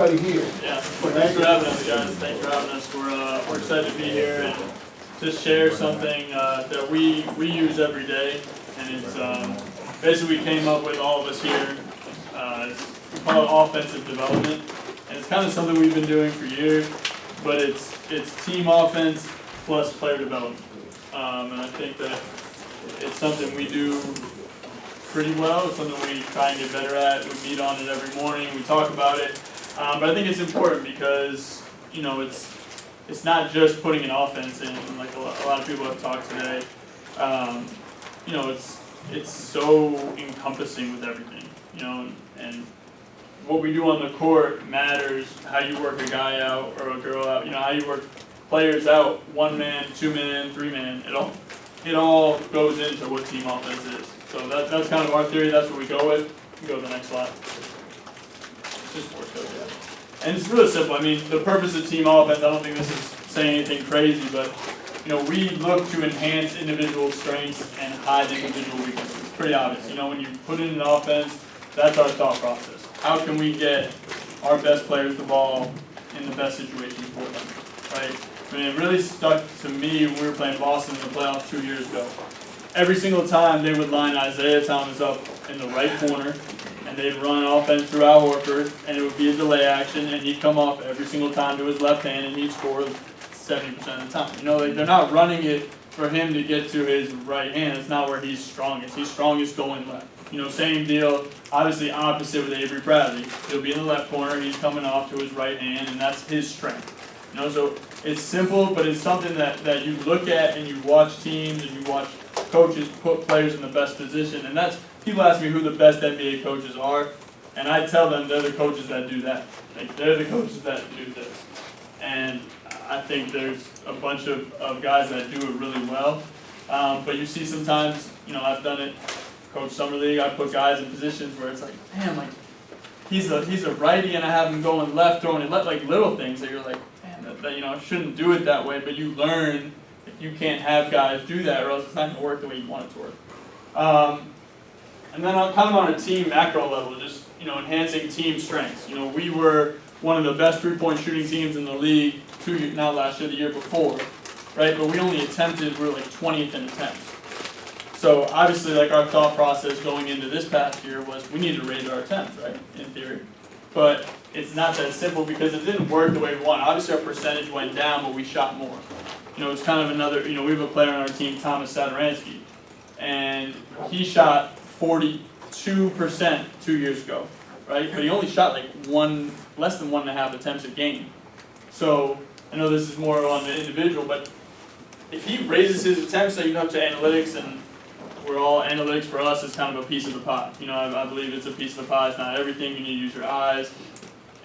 Here. Yeah, thanks for having us, guys. Thanks for having us. We're excited to be here and just share something that we use every day, and it's basically we came up with all of us here. We call it offensive development, and it's kind of something we've been doing for years, but it's team offense plus player development, and I think that it's something we do pretty well. It's something we try and get better at. We meet on it every morning. We talk about it. But I think it's important because, you know, it's not just putting an offense in, like a lot of people have talked today. You know, it's so encompassing with everything, you know, and what we do on the court matters. How you work a guy out or a girl out, you know, how you work players out, 1 man, 2 man, 3 man, it all goes into what team offense is. So that's kind of our theory. That's what we go with. You can go to the next slide. Just sports coach, yeah. And it's really simple. I mean, the purpose of team offense, I don't think this is saying anything crazy, but, you know, we look to enhance individual strengths and hide individual weaknesses. It's pretty obvious. You know, when you put in an offense, that's our thought process. How can we get our best players the ball in the best situation for them, right? I mean, it really stuck to me when we were playing Boston in the playoffs 2 years ago. Every single time they would line Isaiah Thomas up in the right corner, and they'd run offense through Al Horford, and it would be a delay action, and he'd come off every single time to his left hand, and he'd score 70% of the time. You know, like, they're not running it for him to get to his right hand. It's not where he's strongest. He's strongest going left. You know, same deal, obviously opposite with Avery Bradley. He'll be in the left corner, he's coming off to his right hand, and that's his strength. You know, so it's simple, but it's something that you look at and you watch teams and you watch coaches put players in the best position, and that's, people ask me who the best NBA coaches are, and I tell them they're the coaches that do that. Like, they're the coaches that do this. And I think there's a bunch of guys that do it really well. But you see sometimes, you know, I've done it, Coach Summer League, I put guys in positions where it's like, damn, like, he's a righty and I have him going left, throwing it left, like little things that you're like, damn, that you know, I shouldn't do it that way, but you learn that you can't have guys do that or else it's not going to work the way you want it to work. And then kind of on a team macro level, just, you know, enhancing team strengths. You know, we were one of the best three-point shooting teams in the league not last year, the year before, right? But we only attempted, we were like 20th in attempts. So obviously, like, our thought process going into this past year was we need to raise our attempts, right, in theory. But it's not that simple because it didn't work the way we wanted. Obviously, our percentage went down, but we shot more. You know, it's kind of another, you know, we have a player on our team, Thomas Satoransky, and he shot 42% 2 years ago, right? But he only shot like less than 1.5 attempts a game. So I know this is more on the individual, but if he raises his attempts, so you know, to analytics, and we're all, analytics for us is kind of a piece of the pie. You know, I believe it's a piece of the pie. It's not everything. You need to use your eyes.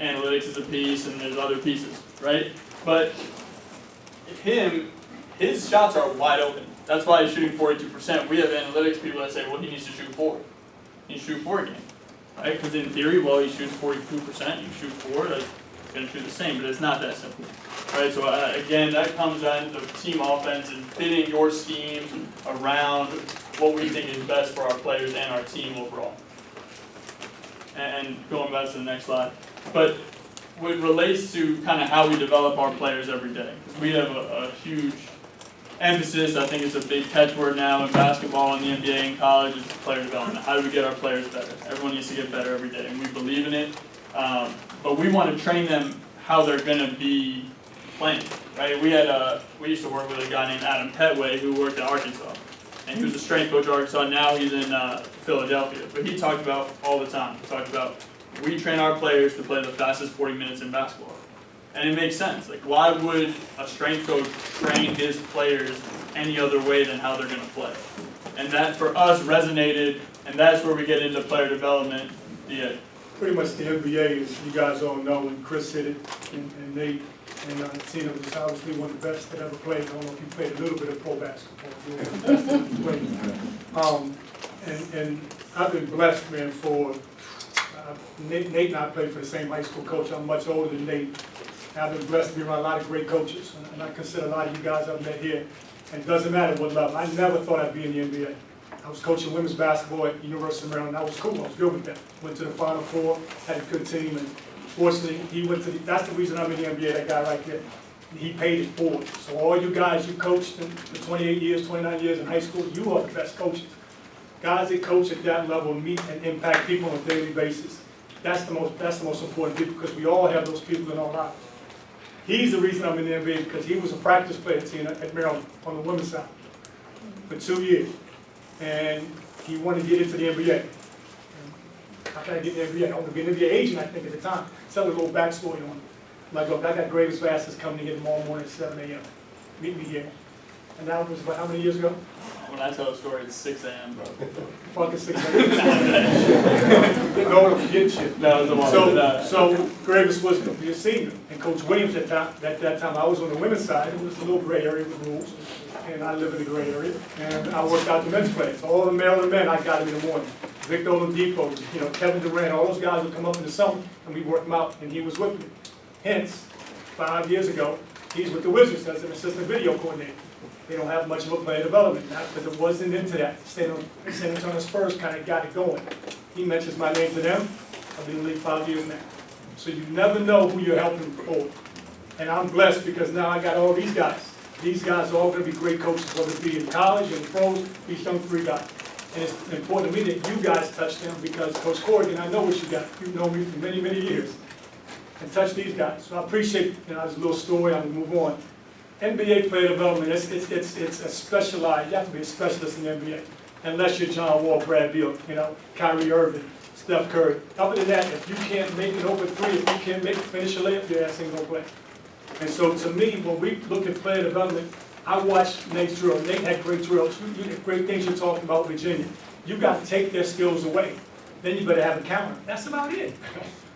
Analytics is a piece, and there's other pieces, right? But his shots are wide open. That's why he's shooting 42%. We have analytics people that say, well, he needs to shoot 4. He needs to shoot 4 again, right? Because in theory, well, he shoots 42%, you shoot 4, like, he's going to shoot the same, but it's not that simple, right? So again, that comes down to team offense and fitting your schemes around what we think is best for our players and our team overall. And going back to the next slide, but what relates to kind of how we develop our players every day, because we have a huge emphasis, I think it's a big catchword now in basketball, in the NBA, and college, is player development. How do we get our players better? Everyone needs to get better every day, and we believe in it. But we want to train them how they're going to be playing, right? We used to work with a guy named Adam Petway who worked at Arkansas, and he was a strength coach at Arkansas. Now he's in Philadelphia. But he talked about all the time. He talked about, we train our players to play the fastest 40 minutes in basketball. And it makes sense. Like, why would a strength coach train his players any other way than how they're going to play? And that, for us, resonated, and that's where we get into player development. Yeah. Pretty much the NBA, as you guys all know, and Chris hit it, and Nate, and Tina was obviously one of the best that ever played. I don't know if you played a little bit of pro basketball. And I've been blessed, man, for Nate and I played for the same high school coach. I'm much older than Nate. I've been blessed to be around a lot of great coaches, and I consider a lot of you guys I've met here, and it doesn't matter what level. I never thought I'd be in the NBA. I was coaching women's basketball at University of Maryland. I was cool. I was good with that. Went to the Final Four, had a good team, and Unfortunately, he went to that's the reason I'm in the NBA, that guy right there. He paid it forward. So all you guys you coached for 28 years, 29 years in high school, you are the best coaches. Guys that coach at that level meet and impact people on a daily basis. That's the most important people, because we all have those people in our lives. He's the reason I'm in the NBA, because he was a practice player at Maryland on the women's side for 2 years. And he wanted to get into the NBA. How can I get in the NBA? I want to be an NBA agent, I think, at the time. Tell a little backstory on it. Like, look, I got Graves Vasquez coming here tomorrow morning at 7 a.m. Meet me here. And that was about how many years ago? When I tell a story, it's 6 a.m., bro. Fucking 6 a.m. Getting older, forgetting shit. That was the one. So Graves was going to be a senior. And Coach Williams at that time, I was on the women's side. It was a little gray area with rules. And I live in the gray area. And I worked out the men's players. All the Maryland men, I got them in the morning. Victor Oladipo, Kevin Durant, all those guys would come up in the summer, and we worked them out, and he was with me. Hence, 5 years ago, he's with the Wizards as an assistant video coordinator. They don't have much of a player development now, because it wasn't into that. San Antonio Spurs kind of got it going. He mentions my name to them. I've been in the league 5 years now. So you never know who you're helping forward. And I'm blessed because now I got all these guys. These guys are all going to be great coaches, whether it be in college and pros, these young free guys. And it's important to me that you guys touch them, because Coach Corrigan, I know what you got. You've known me for many, many years. And touch these guys. So I appreciate, this little story, I'm going to move on. NBA player development, it's a specialized, you have to be a specialist in the NBA. Unless you're John Wall, Brad Beal, Kyrie Irving, Steph Curry. Other than that, if you can't make an open three, if you can't finish a layup, your ass ain't going to play. And so to me, when we look at player development, I watched Nate's drill. Nate had great drills. You have great things you're talking about Virginia. You got to take their skills away. Then you better have a counter. That's about it.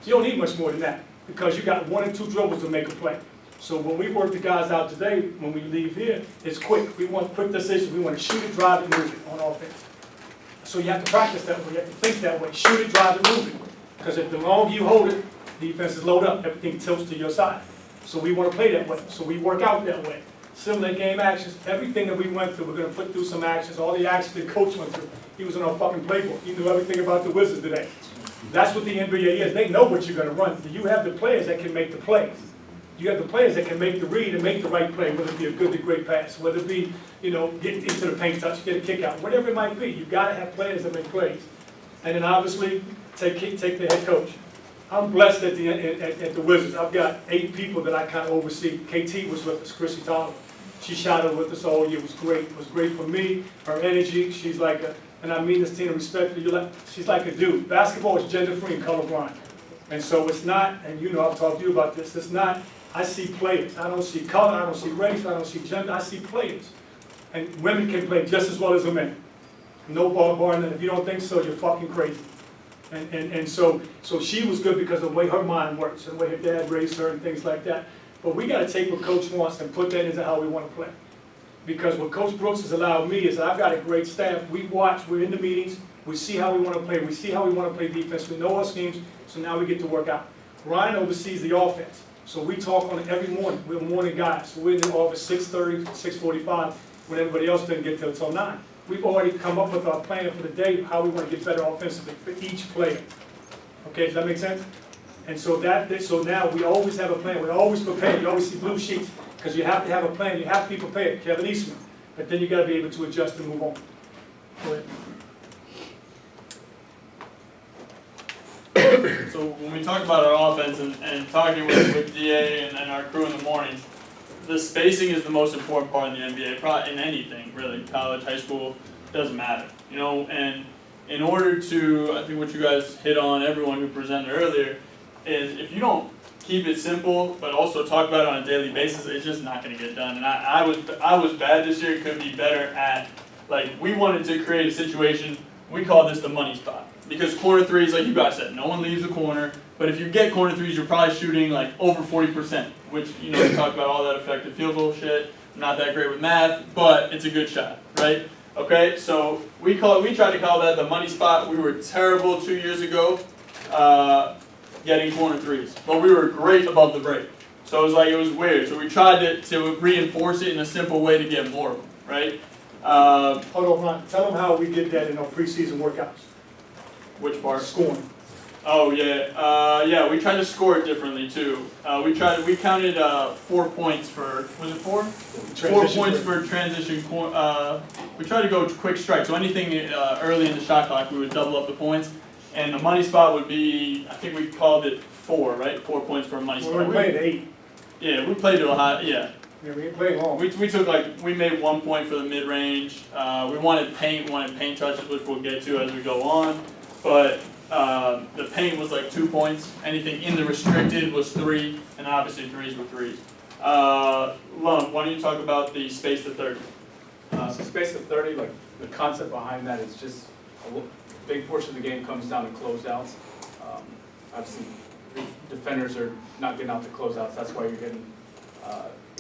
You don't need much more than that, because you got 1 or 2 dribbles to make a play. So when we work the guys out today, when we leave here, it's quick. We want quick decisions. We want to shoot it, drive it, move it on offense. So you have to practice that way. You have to think that way. Shoot it, drive it, move it. Because if the longer you hold it, defenses load up. Everything tilts to your side. So we want to play that way. So we work out that way. Similar game actions. Everything that we went through, we're going to put through some actions. All the actions that Coach went through. He was in our fucking playbook. He knew everything about the Wizards today. That's what the NBA is. They know what you're going to run. You have the players that can make the plays. You have the players that can make the read and make the right play, whether it be a good to great pass, whether it be, get into the paint touch, get a kick out, whatever it might be. You've got to have players that make plays. And then obviously, take the head coach. I'm blessed at the Wizards. I've got 8 people that I kind of oversee. KT was with us, Chrissy Tyler. She shot with us all year. It was great. It was great for me. Her energy, she's like and I mean this to respectfully, she's like a dude. Basketball is gender-free and colorblind. And so it's not, and I've talked to you about this, it's not, I see players. I don't see color, I don't see race, I don't see gender, I see players. And women can play just as well as the men. No bar none. If you don't think so, you're fucking crazy. And so she was good because of the way her mind works and the way her dad raised her and things like that. But we got to take what Coach wants and put that into how we want to play. Because what Coach Brooks has allowed me is I've got a great staff. We watch, we're in the meetings, we see how we want to play, we see how we want to play defense, we know our schemes, so now we get to work out. Ryan oversees the offense. So we talk on it every morning. We're morning guys. So we're in the office 6:30, 6:45, when everybody else didn't get there until 9. We've already come up with our plan for the day, how we want to get better offensively for each player. Okay, does that make sense? And so now we always have a plan. We're always prepared. You always see blue sheets because you have to have a plan. You have to be prepared. Kevin Eastman. But then you got to be able to adjust and move on. Go ahead. So when we talk about our offense and talking with DA and our crew in the mornings, the spacing is the most important part in the NBA, probably in anything, really. College, high school, doesn't matter. And in order to, I think what you guys hit on, everyone who presented earlier, is if you don't keep it simple, but also talk about it on a daily basis, it's just not going to get done. And I was bad this year, could be better at, we wanted to create a situation, we call this the money spot. Because corner threes, like you guys said, no one leaves the corner. But if you get corner threes, you're probably shooting over 40%, which, we talk about all that effective field goal shit. I'm not that great with math, but it's a good shot, right? Okay, so we tried to call that the money spot. We were terrible 2 years ago getting corner threes, but we were great above the break. So it was weird. So we tried to reinforce it in a simple way to get more of them, right? Hold on, Ron. Tell them how we did that in our preseason workouts. Which part? Scoring. Oh yeah, yeah. We tried to score it differently too. We counted 4 points for. Was it 4? 4 points for transition. We tried to go quick strike. So anything early in the shot clock, we would double up the points. And the money spot would be, I think we called it 4, right? 4 points for a money spot. Well, we played 8. Yeah, we played to a high. Yeah. Yeah, we ain't played long. We took we made 1 point for the mid range. We wanted paint touches, which we'll get to as we go on. But the paint was like 2 points. Anything in the restricted was 3, and obviously threes were 3s. Lum, why don't you talk about the space to 30? So space to 30, like the concept behind that is just a big portion of the game comes down to closeouts. Obviously, the defenders are not getting out the closeouts. That's why you're getting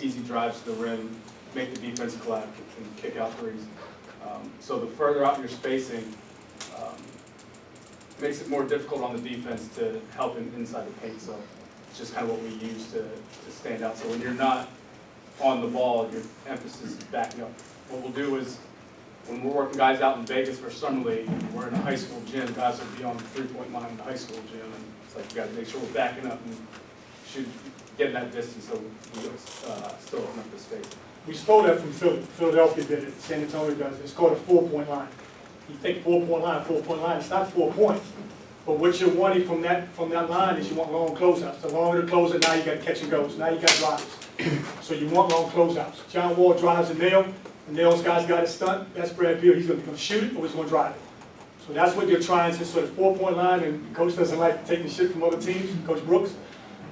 easy drives to the rim, make the defense collapse, and kick out threes. So the further out your spacing, makes it more difficult on the defense to help inside the paint. So it's just kind of what we use to stand out. So when you're not on the ball, your emphasis is backing up. What we'll do is, when we're working guys out in Vegas for Summer League, we're in a high school gym, guys will be on the three-point line in the high school gym, and it's like, we gotta make sure we're backing up and getting that distance so we still open up the space. We stole that from Philly. Philadelphia did it. San Antonio does it. It's called a 4-point line. You think 4-point line, it's not 4 points. But what you're wanting from that line is you want long closeouts. The longer the closeout, now you got catch and goes. Now you got drives. So you want long closeouts. John Wall drives a nail. The nail's guy's got his stunt. That's Brad Beal. He's going to shoot it or he's going to drive it. So that's what you're trying to sort of 4-point line. And coach doesn't like taking shit from other teams, Coach Brooks.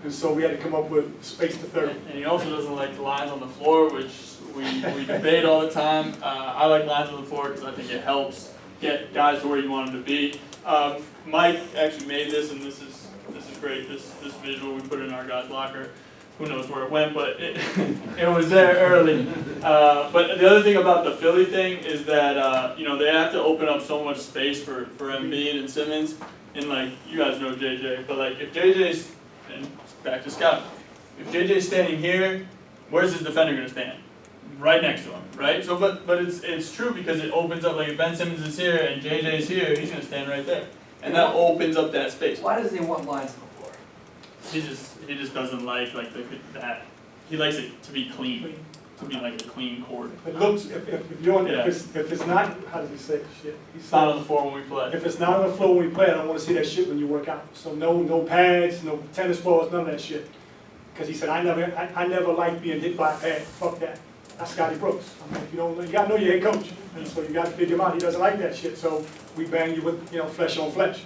And so we had to come up with space to 30. And he also doesn't like the lines on the floor, which we debate all the time. I like lines on the floor because I think it helps get guys to where you want them to be. Mike actually made this, and this is great. This visual we put in our guys' locker. Who knows where it went, but it was there early. But the other thing about the Philly thing is that they have to open up so much space for Embiid and Simmons. And like you guys know JJ, but like if JJ's and back to Scott, if JJ's standing here, where's his defender going to stand? Right next to him, right? So, but it's true because it opens up. Like if Ben Simmons is here and JJ's here, he's going to stand right there, and that opens up that space. Why does he want lines on the floor? He just doesn't like that. He likes it to be clean, to be like a clean court. If it looks, if it's not, how does he say shit? It's not on the floor when we play. If it's not on the floor when we play, I don't want to see that shit when you work out. So no pads, no tennis balls, none of that shit. Because he said, I never liked being hit by a pad. Fuck that. That's Scotty Brooks. I mean, if you don't know, you gotta know your head coach. And so you gotta figure him out. He doesn't like that shit. So we bang you with, flesh on flesh.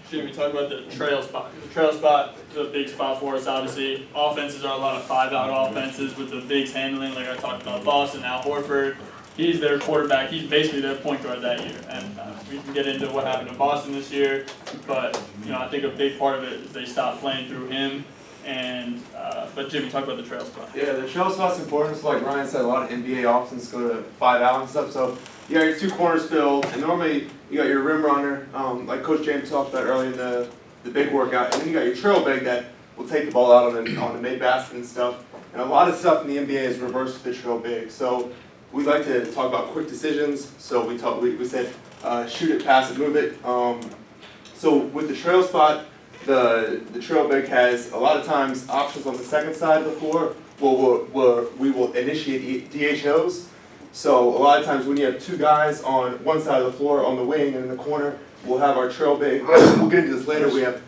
Should we talk about the trail spot? The trail spot is a big spot for us, obviously. Offenses are a lot of 5-out offenses with the bigs handling, like I talked about Boston, Al Horford. He's their quarterback. He's basically their point guard that year. And we can get into what happened to Boston this year. But, I think a big part of it is they stopped playing through him. And but Jimmy, talk about the trail spot. Yeah, the trail spot's important. So like Ryan said, a lot of NBA offenses go to 5-out and stuff. So you got your 2 corners filled, and normally you got your rim runner, like Coach James talked about earlier in the big workout, and then you got your trail big that will take the ball out on the mid basket and stuff. And a lot of stuff in the NBA is reversed to the trail big. So we like to talk about quick decisions. So we said shoot it, pass it, move it. So with the trail spot, the trail big has a lot of times options on the second side of the floor where we will initiate DHOs. So a lot of times when you have 2 guys on one side of the floor on the wing and in the corner, we'll have our trail big. We'll get into this later. We have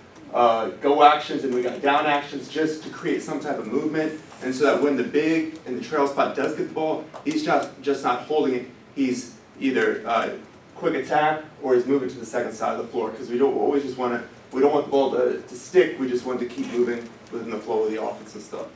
go actions and we got down actions just to create some type of movement, and so that when the big and the trail spot does get the ball, he's just not holding it. He's either quick attack or he's moving to the second side of the floor, because we don't want the ball to stick. We just want to keep moving within the flow of the offense and stuff.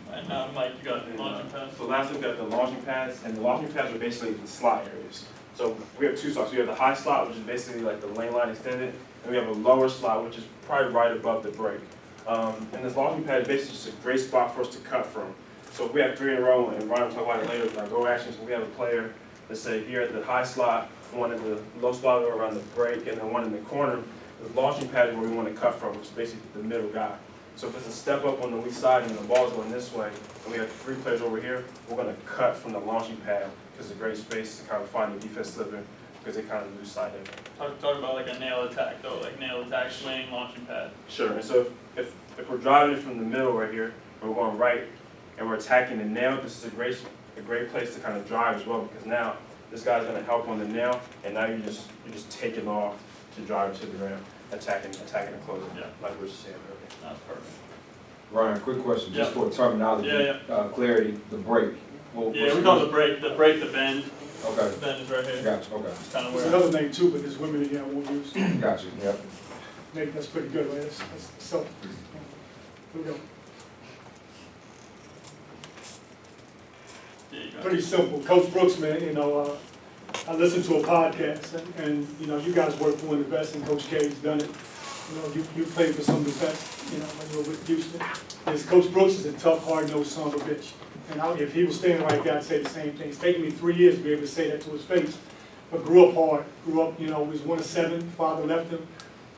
And Mike, you got launching pads. So last week we got the launching pads, and the launching pads are basically the slot areas. So we have 2 slots. We have the high slot, which is basically like the lane line extended, and we have a lower slot, which is probably right above the break. And this launching pad is basically just a great spot for us to cut from. So if we have 3 in a row, and Ryan will talk about it later with our go actions, we have a player, let's say here at the high slot, one in the low slot around the break, and then one in the corner. The launching pad is where we want to cut from, which is basically the middle guy. So if it's a step up on the weak side and the ball's going this way, and we have 3 players over here, we're going to cut from the launching pad because it's a great space to kind of find the defense slipping, because they kind of lose sight of it. Talk about like a nail attack though, like nail attack, swing, launching pad. Sure. And so if we're driving it from the middle right here, and we're going right, and we're attacking the nail, this is a great place to kind of drive as well, because now this guy's going to help on the nail, and now you're just taking off to drive to the rim, attacking and closing, Yeah. like we were saying earlier. That's perfect. Ryan, quick question, just Yeah. for terminology, Yeah, clarity, the break. Yeah, we call it the break, the bend. Okay, The bend is right here. gotcha, okay, It's kind of There's where. another name too, but there's women in here I won't use. gotcha, yep. Nate, that's pretty good, right? That's so. Here we go. Yeah, you got it. Pretty simple. Coach Brooks, man, I listened to a podcast and you guys work for one of the best and Coach K's done it. You played for some of the best, when you were with Houston. Coach Brooks is a tough, hard-nosed son of a bitch. And if he was standing right there, I'd say the same thing. It's taken me 3 years to be able to say that to his face. But grew up hard, he was one of 7, father left him.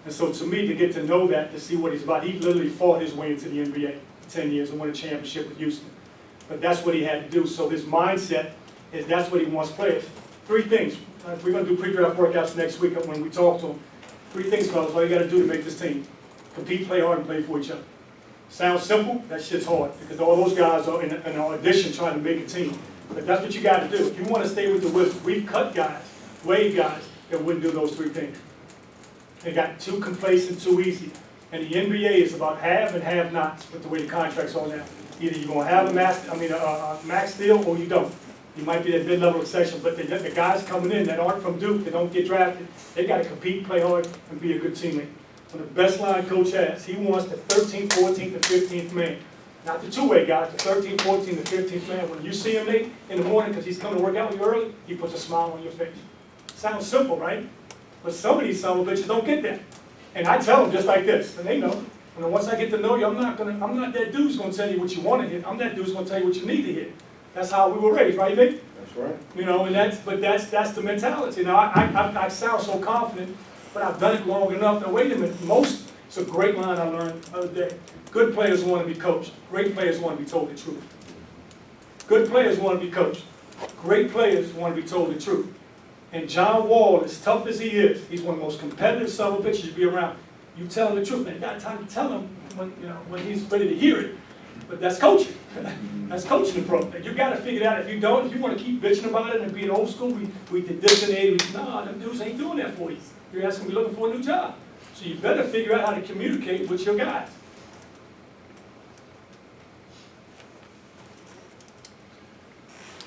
And so to me, to get to know that, to see what he's about, he literally fought his way into the NBA for 10 years and won a championship with Houston. But that's what he had to do. So his mindset is that's what he wants players. 3 things. We're going to do pre-draft workouts next week when we talk to him. 3 things, fellas, all you got to do to make this team. Compete, play hard, and play for each other. Sounds simple, that shit's hard, because all those guys are in an audition trying to make a team. But that's what you got to do. If you want to stay with the Wizards, we've cut guys, waived guys, that wouldn't do those 3 things. They got too complacent, too easy. And the NBA is about have and have-nots with the way the contracts are now. Either you're going to have a max deal or you don't. You might be that mid-level exception, but the guys coming in that aren't from Duke, that don't get drafted, they got to compete, play hard, and be a good teammate. One of the best line coach has, he wants the 13th, 14th, and 15th man. Not the two-way guys, the 13th, 14th, and 15th man. When you see him late in the morning because he's coming to work out with you early, he puts a smile on your face. Sounds simple, right? But some of these son of a bitches don't get that. And I tell them just like this, and they know. And once I get to know you, I'm not that dude who's going to tell you what you want to hit. I'm that dude who's going to tell you what you need to hit. That's how we were raised, right, Nick? That's right. And that's the mentality. Now, I sound so confident, but I've done it long enough. Now, wait a minute. It's a great line I learned the other day. Good players want to be coached. Great players want to be told the truth. Good players want to be coached. Great players want to be told the truth. And John Wall, as tough as he is, he's one of the most competitive son of a bitches to be around. You tell him the truth, man. You got time to tell him when he's ready to hear it. But that's coaching. That's coaching the pro. You got to figure it out. If you want to keep bitching about it and being old school, we did this and that. Nah, them dudes ain't doing that for you. You're asking to be looking for a new job. So you better figure out how to communicate with your guys.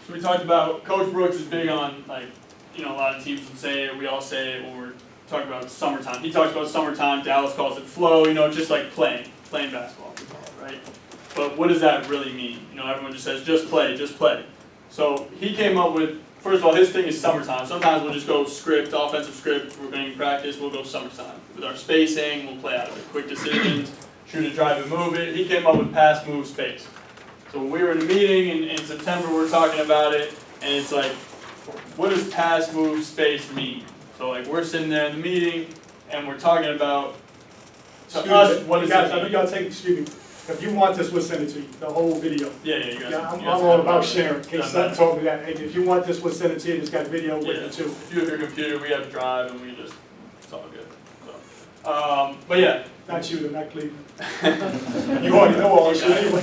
So we talked about Coach Brooks is big on a lot of teams would say it, we all say it when we're talking about summertime. He talks about summertime, Dallas calls it flow, just like playing basketball, right? But what does that really mean? Everyone just says, just play, just play. So he came up with, first of all, his thing is summertime. Sometimes we'll just go script, offensive script, we're going to practice, we'll go summertime. With our spacing, we'll play out of it. Quick decisions, shoot it, drive it, move it. He came up with pass, move, space. So when we were in a meeting in September, we were talking about it, and it's like, what does pass, move, space mean? So we're sitting there in the meeting, and we're talking about, to us, what does guys, it I know mean? y'all take, excuse me, if you want this, we'll send it to you, the whole video. Yeah, you guys. Yeah, I'm you guys all have about it. sharing. In case Doesn't Sutton matter. told me that, hey, if you want this, we'll send it to you, it's got video with Yeah. it too. If you have your computer, we have Drive, and it's all good. So, but yeah. Not you, not Cleveland. You already know all this shit anyway.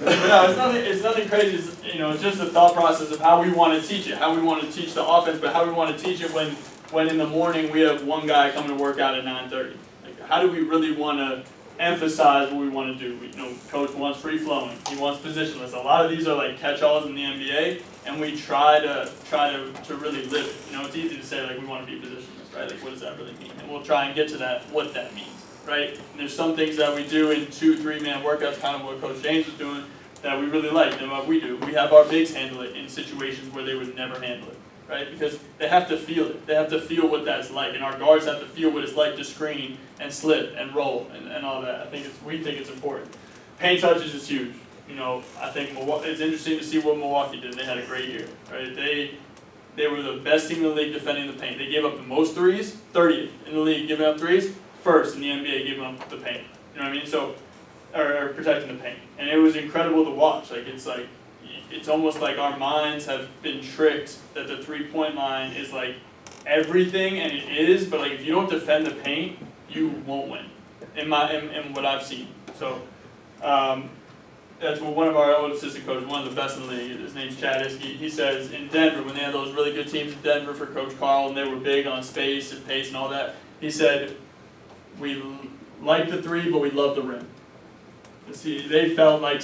But no, it's nothing crazy. It's just the thought process of how we want to teach it, how we want to teach the offense, but how we want to teach it when in the morning we have one guy coming to work out at 9:30. How do we really want to emphasize what we want to do? Coach wants free flowing. He wants positionless. A lot of these are catch-alls in the NBA, and we try to really live it. It's easy to say we want to be positionless, right? What does that really mean? And we'll try and get to that, what that means, right? And there's some things that we do in 2-3 man workouts, kind of what Coach James was doing, that we really like and what we do. We have our bigs handle it in situations where they would never handle it, right? Because they have to feel it. They have to feel what that's like, and our guards have to feel what it's like to screen and slip and roll and all that. We think it's important. Paint touches is huge. I think it's interesting to see what Milwaukee did. They had a great year, right? They were the best team in the league defending the paint. They gave up the most threes, 30th in the league giving up threes, first in the NBA giving up the paint. You know what I mean? So, or protecting the paint. And it was incredible to watch. it's almost like our minds have been tricked that the 3-point line is like everything, and it is, but like if you don't defend the paint, you won't win, in what I've seen. So, that's what one of our old assistant coaches, one of the best in the league, his name's Chad Iskey, he says in Denver, when they had those really good teams in Denver for Coach Carl, and they were big on space and pace and all that, he said, we like the 3, but we love the rim. See, they felt like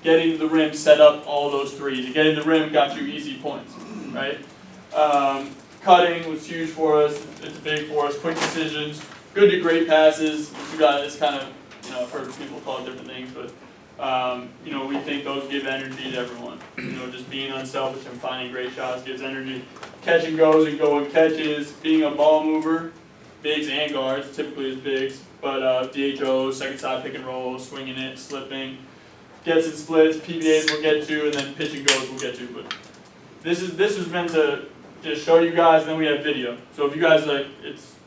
getting the rim set up all those 3s, and getting the rim got you easy points, right? Cutting was huge for us, it's big for us, quick decisions, good to great passes, you guys kind of, I've heard people call it different things, but we think those give energy to everyone. Just being unselfish and finding great shots gives energy. Catch and goes and going catches, being a ball mover, bigs and guards, typically is bigs, but DHO, second side pick and roll, swinging it, slipping, gets and splits, PBAs we'll get to, and then pitch and goes we'll get to. But this is meant to just show you guys, and then we have video. So if you guys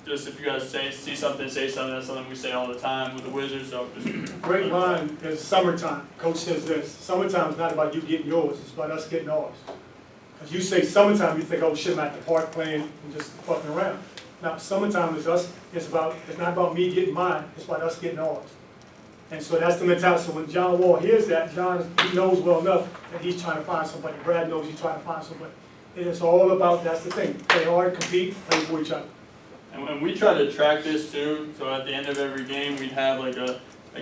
if you guys see something, say something, that's something we say all the time with the Wizards, so just. Great line is summertime. Coach says this, summertime is not about you getting yours, it's about us getting ours. Because you say summertime, you think, oh shit, I'm at the park playing and just fucking around. Now, summertime is us, it's not about me getting mine, it's about us getting ours. And so that's the mentality. So when John Wall hears that, he knows well enough that he's trying to find somebody. Brad knows he's trying to find somebody. And it's all about, that's the thing, play hard, compete, play for each other. And we try to track this too, so at the end of every game, we'd have like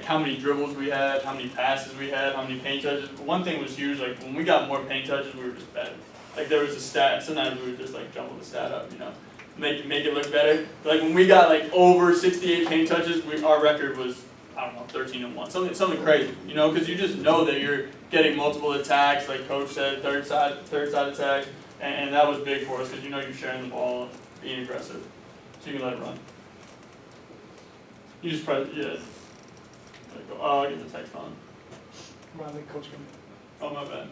how many dribbles we had, how many passes we had, how many paint touches. One thing was huge, like when we got more paint touches, we were just better. Like there was a stat, sometimes we would just like jumble the stat up, make it look better. But like when we got like over 68 paint touches, our record was, 13-1, something crazy, because you just know that you're getting multiple attacks, like Coach said, third side attacks, and that was big for us, because you're sharing the ball, being aggressive. So you can let it run. You just press, yeah. I'll get the text on. Riley, Coach can. Oh, my bad.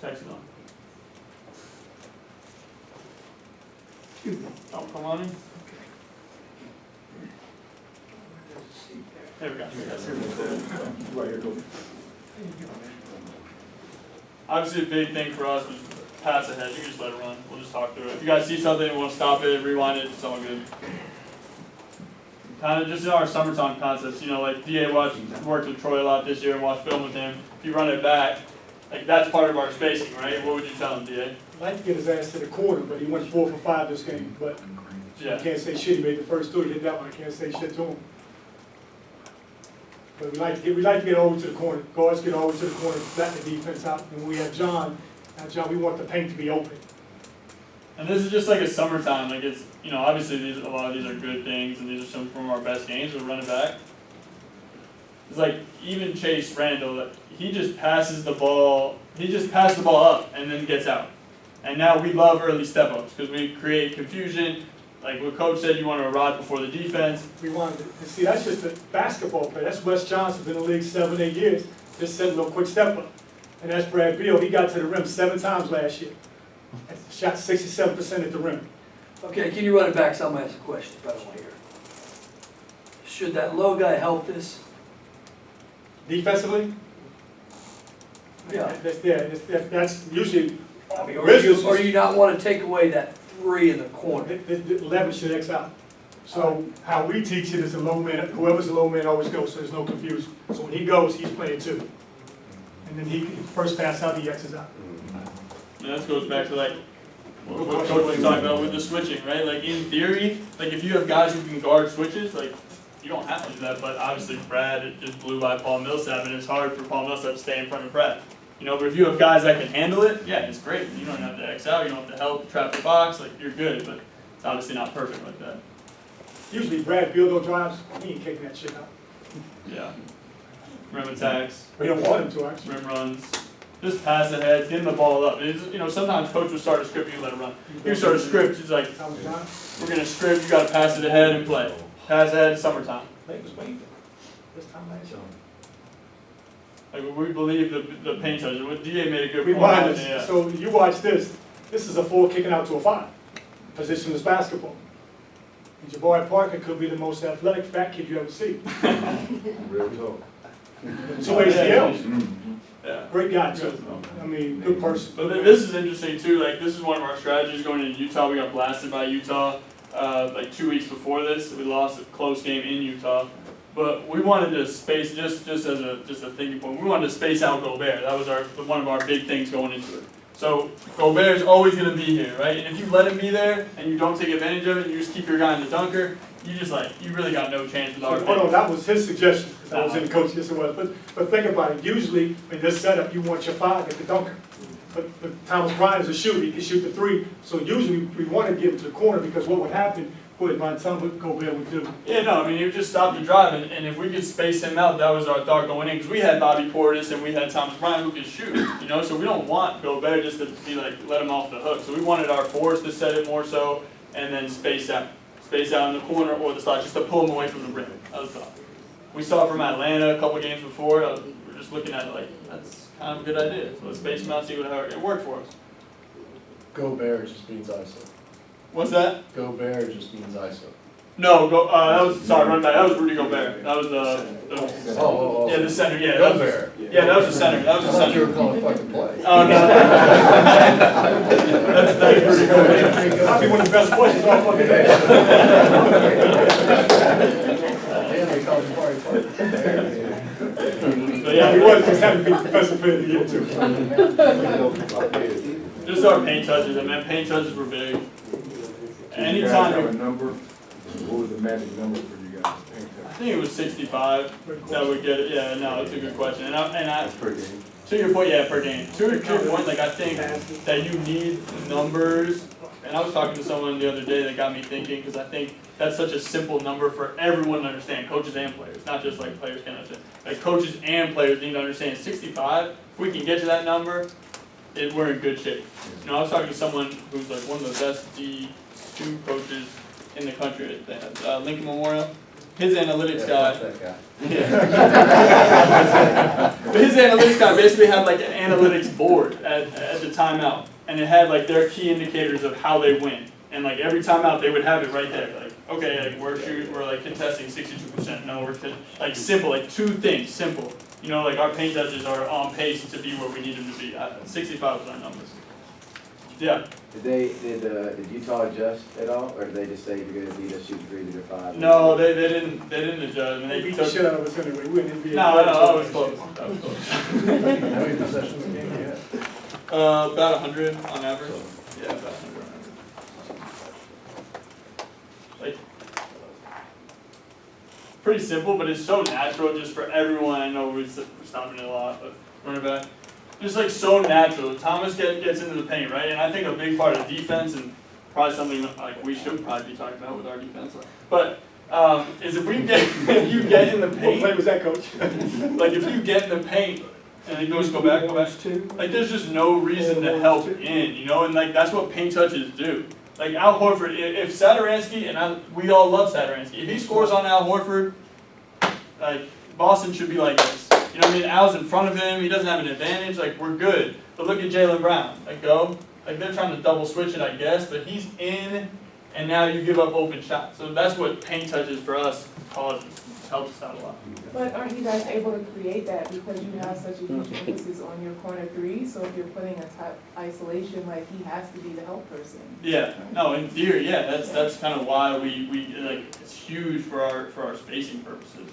Text it on. Oh, come on in. There we go. Right here, Coach. Obviously, a big thing for us was pass ahead. You can just let it run. We'll just talk through it. If you guys see something and want to stop it, rewind it, it's all good. Kind of just in our summertime concepts, like DA worked with Troy a lot this year and watched film with him. If you run it back, like that's part of our spacing, right? What would you tell him, DA? I'd like to get his ass to the corner, but he went 4 for 5 this game. But I can't say shit. He made the first 2. He hit that one. I can't say shit to him. But we like to get over to the corner. Guards get over to the corner, flatten the defense out. And when we have John, we want the paint to be open. And this is just like a summertime. Like it's, obviously a lot of these are good things, and these are some of our best games. We'll run it back. It's like even Chase Randall, he just passes the ball. He just passes the ball up and then gets out. And now we love early step ups because we create confusion. Like what Coach said, you want to arrive before the defense. We wanted to see, that's just a basketball player. That's Wes Johnson, been in the league 7, 8 years. Just set a little quick step up. And that's Brad Beal. He got to the rim 7 times last year. Shot 67% at the rim. Okay, can you run it back? Someone asked a question if I don't want to hear it. Should that low guy help this? Defensively? Yeah. That's usually, I mean, or do you not want to take away that 3 in the corner? the 11 should X out. So how we teach it is a low man, whoever's the low man always goes, so there's no confusion. So when he goes, he's playing 2. And then he first pass out, he X's out. And that goes back to like what Coach was talking about with the switching, right? Like in theory, like if you have guys who can guard switches, like you don't have to do that. But obviously Brad just blew by Paul Millsap, and it's hard for Paul Millsap to stay in front of Brad. But if you have guys that can handle it, yeah, it's great. You don't have to X out, you don't have to help trap the box, like you're good. But it's obviously not perfect like that. Usually Brad Beal though drives, he ain't kicking that shit out. Yeah. Rim attacks, We don't want him to actually. rim runs. Just pass ahead, getting the ball up. It's, sometimes coach will start a script, you let it run. You start a script, it's like, Thomas John, we're gonna script, you gotta pass it ahead and play. Pass ahead, summertime. Blake was waiting. This time last year. Like, we believe the paint touches. What DA made a good point. Rewind this. Yeah. So you watch this. This is a 4 kicking out to a 5. Positionless basketball. And Jabari Parker could be the most athletic fat kid you ever see. Real talk. Two ACLs. Yeah. Great guy too. I mean, good person. But this is interesting too, like this is one of our strategies going into Utah. We got blasted by Utah like 2 weeks before this. We lost a close game in Utah. But we wanted to space, just as a thinking point, we wanted to space out Gobert. That was one of our big things going into it. So Gobert's always going to be here, right? And if you let him be there and you don't take advantage of it, and you just keep your guy in the dunker, you really got no chance with our Hold on, pick. that was his suggestion, because I was in the coach, yes it was, but think about it, usually in this setup, you want your five at the dunker. But Thomas Bryant is a shooter, he can shoot the three, so usually we want to give it to the corner, because what would happen, go ahead, Ryan, tell him what Gobert would do. Yeah, no, I mean, he would just stop the drive, and if we could space him out, that was our thought going in, because we had Bobby Portis and we had Thomas Bryant who could shoot, you know, so we don't want Gobert just to be like, let him off the hook. So we wanted our force to set it more so, and then space out in the corner or the slot, just to pull him away from the rim. That was the thought. We saw it from Atlanta a couple games before, we're just looking at it like, that's kind of a good idea. So let's space him out, see how it worked for us. Gobert just means ISO. What's that? Gobert just means ISO. No, that was, sorry, run back, that was Rudy Gobert. That was the Oh. yeah, the center, yeah. That was, Gobert. yeah, that was the center, that was I the thought you center. were calling fucking play. Oh, no. That's Rudy Gobert. I'll be one of the best players all fucking day. Damn, they called him party partner. But Yeah, he yeah, was just having to be professional player of the year too. just our paint touches, and man, paint touches were big. Did you guys Anytime, have a number? What was the magic number for you guys? I think it was 65 that would get it. Yeah, no, that's a good question. And I Per game. to your point, yeah, per game. To your point, like I think that you need numbers. And I was talking to someone the other day that got me thinking, because I think that's such a simple number for everyone to understand, coaches and players, not just like players can understand. Like coaches and players need to understand 65. If we can get to that number, we're in good shape. You know, I was talking to someone who's like one of the best D2 coaches in the country at Lincoln Memorial. His analytics guy. That guy. But his analytics guy basically had like an analytics board at the timeout, and it had like their key indicators of how they win. And like every timeout, they would have it right there. Like, okay, like we're like contesting 62%. No, like simple, like two things, simple. You know, like our paint touches are on pace to be where we need them to be. 65 was our numbers. Yeah. Did Utah adjust at all, or did they just say you're gonna beat us shooting 3 to 5? No, they didn't adjust. I mean, They they beat the took. shit out of us anyway, we didn't be. No, that was close. That was close. How many possessions a game do you have? About 100 on average. Yeah, about 100 on average. Like, pretty simple, but it's so natural just for everyone. I know we're stopping it a lot, but running back. Just like so natural. Thomas gets into the paint, right? And I think a big part of defense, and probably something like we should probably be talking about with our defense, but is if you get in the What paint, play was that, coach? like if you get in the paint, and it goes go back. Like there's just no reason to help in, you know, and like that's what paint touches do. Like Al Horford, if Satoransky, and we all love Satoransky, if he scores on Al Horford, like Boston should be like this. You know what I mean? Al's in front of him, he doesn't have an advantage, like we're good. But look at Jaylen Brown, like they're trying to double switch it, I guess, but he's in, and now you give up open shots. So that's what paint touches for us causes, helps us out a lot. But aren't you guys able to create that because you have such a huge emphasis on your corner three? So if you're putting a top isolation, like he has to be the help person. Yeah, no, in theory, yeah, that's kind of why we like it's huge for our spacing purposes.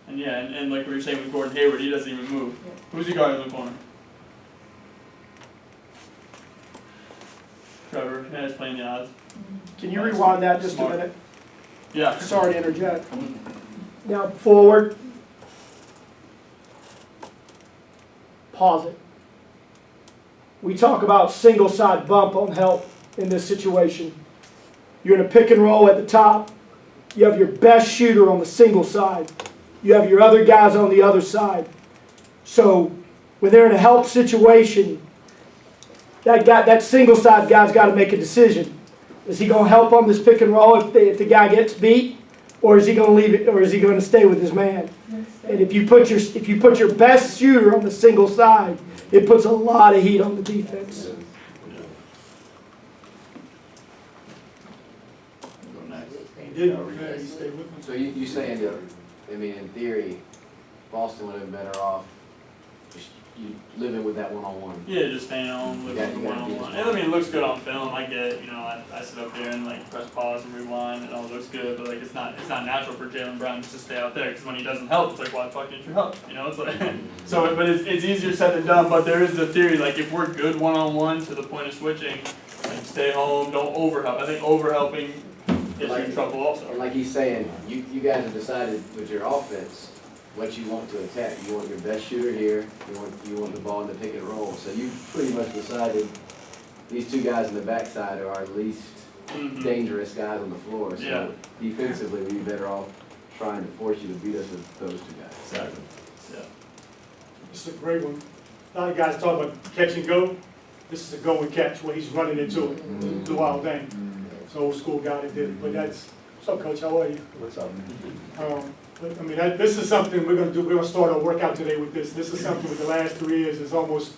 And yeah, and like we were saying with Gordon Hayward, he doesn't even move. Yeah. Who's he guarding in the corner? Trevor, yeah, he's playing the odds. Can you rewind that just a Smart. minute? Yeah. Sorry to interject. Now, forward. Pause it. We talk about single side bump on help in this situation. You're in a pick and roll at the top. You have your best shooter on the single side. You have your other guys on the other side. So when they're in a help situation, that single side guy's got to make a decision. Is he going to help on this pick and roll if the guy gets beat, or is he going to leave it, or is he going to stay with his man? And if you put your best shooter on the single side, it puts a lot of heat on the defense. Go next. didn't, yeah, he stayed with me. So you saying that, I mean, in theory, Boston would have been better off just you living with that one-on-one? Yeah, just staying home, living Yeah, with you gotta be one-on-one. And I mean, it looks good on film, I get it, you know, I sit up there and like press pause and rewind, and all looks good, but like, it's not natural for Jaylen Brown just to stay out there, because when he doesn't help, it's like, why the fuck didn't you help, you know, it's like, so, but it's easier said than done, but there is the theory, like, if we're good one-on-one to the point of switching, like, stay home, don't overhelp, I think overhelping gets you in trouble also. And like he's saying, you guys have decided with your offense, what you want to attack. You want your best shooter here, you want the ball in the pick and roll. So you pretty much decided these two guys in the backside are our least Mhm. dangerous guys on the floor. So Yeah. defensively, we'd be better off trying to force you to beat us with those two guys. Exactly, yeah. This is a great one. A lot of guys talk about catch and go. This is a go and catch where he's running into it, the wild thing. It's an old school guy that did it, but that's, what's up, coach, how are you? What's up? But, I mean, this is something we're gonna do, we're gonna start our workout today with this. This is something with the last 3 years, it's almost